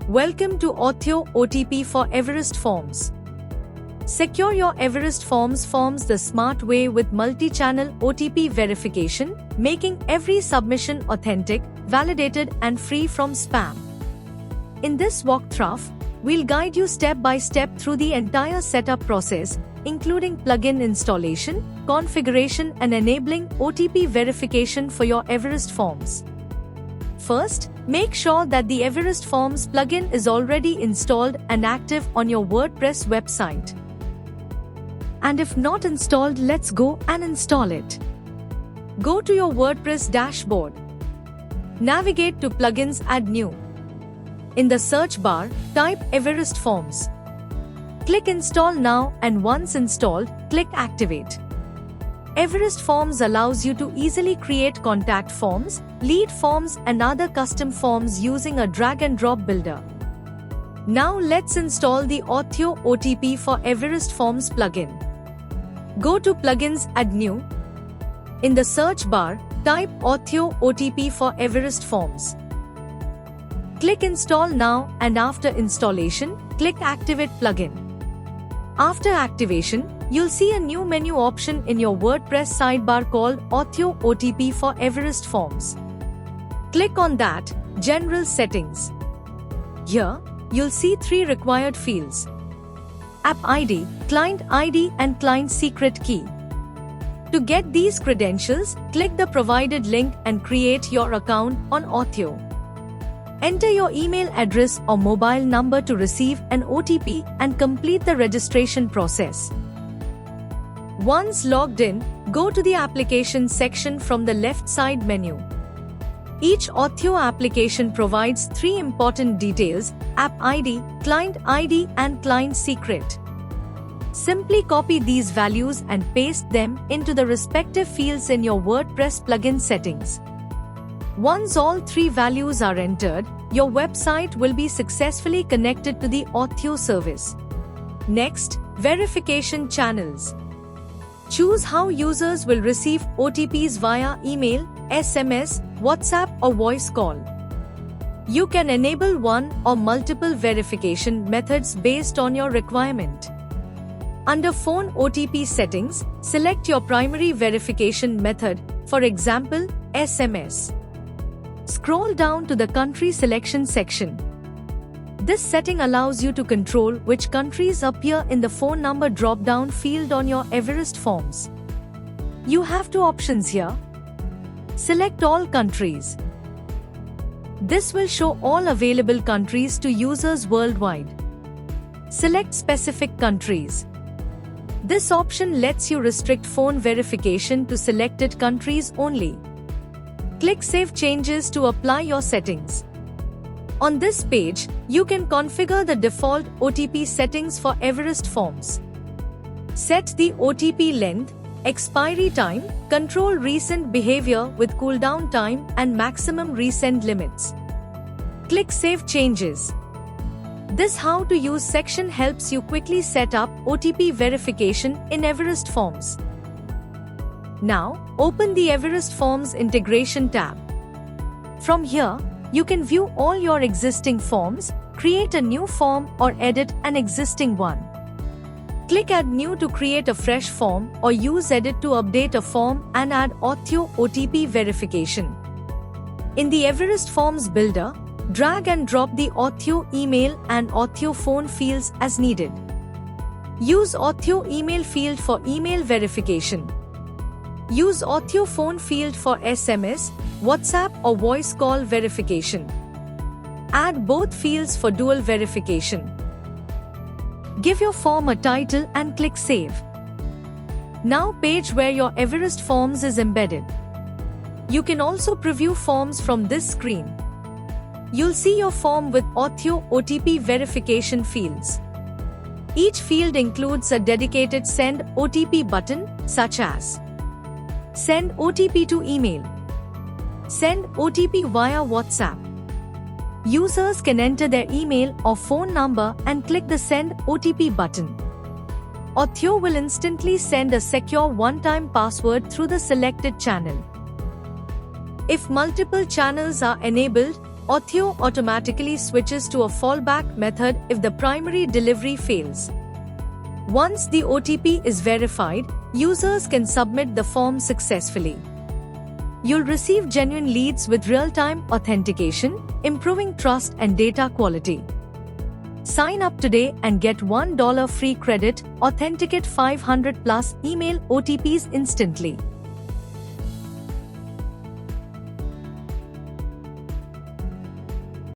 Welcome to Authio OTP for Everest Forms. Secure your Everest forms the smart way with multi-channel OTP verification, making every submission authentic, validated and free from spam. In this walkthrough, we'll guide you step by step through the entire setup process, including plugin installation, configuration and enabling OTP verification for your Everest forms. First, make sure that the Everest Forms plugin is already installed and active on your WordPress website. And if not installed, let's go and install it. Go to your WordPress dashboard. Navigate to Plugins, Add New. In the search bar, type Everest Forms. Click Install Now and once installed, click Activate. Everest Forms allows you to easily create contact forms, lead forms and other custom forms using a drag-and-drop builder. Now let's install the Authio OTP for Everest Forms plugin. Go to Plugins, Add New. In the search bar, type Authio OTP for Everest Forms. Click Install Now and after installation, click Activate Plugin. After activation, you'll see a new menu option in your WordPress sidebar called Authio OTP for Everest Forms. Click on that, General Settings. Here, you'll see three required fields: App ID, Client ID and Client Secret Key. To get these credentials, click the provided link and create your account on Authio. Enter your email address or mobile number to receive an OTP and complete the registration process. Once logged in, go to the Application section from the left side menu. Each Authio application provides three important details: App ID, Client ID and Client Secret. Simply copy these values and paste them into the respective fields in your WordPress plugin settings. Once all three values are entered, your website will be successfully connected to the Authio service. Next, verification channels. Choose how users will receive OTPs via email, SMS, WhatsApp or voice call. You can enable one or multiple verification methods based on your requirement. Under Phone OTP settings, select your primary verification method, for example, SMS. Scroll down to the Country Selection section. This setting allows you to control which countries appear in the phone number drop-down field on your Everest Forms. You have two options here. Select all countries. This will show all available countries to users worldwide. Select specific countries. This option lets you restrict phone verification to selected countries only. Click Save Changes to apply your settings. On this page, you can configure the default OTP settings for Everest Forms. Set the OTP length, expiry time, control recent behavior with cooldown time and maximum resend limits. Click Save Changes. This How to Use section helps you quickly set up OTP verification in Everest Forms. Now, open the Everest Forms Integration tab. From here, you can view all your existing forms, create a new form or edit an existing one. Click Add New to create a fresh form or use Edit to update a form and add Authio OTP verification. In the Everest Forms Builder, drag and drop the Authio email and Authio phone fields as needed. Use Authio email field for email verification. Use Authio phone field for SMS, WhatsApp or voice call verification. Add both fields for dual verification. Give your form a title and click Save. Now page where your Everest Forms is embedded. You can also preview forms from this screen. You'll see your form with Authio OTP verification fields. Each field includes a dedicated Send OTP button, such as Send OTP to email, Send OTP via WhatsApp. Users can enter their email or phone number and click the Send OTP button. Authio will instantly send a secure one-time password through the selected channel. If multiple channels are enabled, Auth0 automatically switches to a fallback method if the primary delivery fails. Once the OTP is verified, users can submit the form successfully. You'll receive genuine leads with real-time authentication, improving trust and data quality. Sign up today and get $1 free credit, authenticate 500+ email OTPs instantly.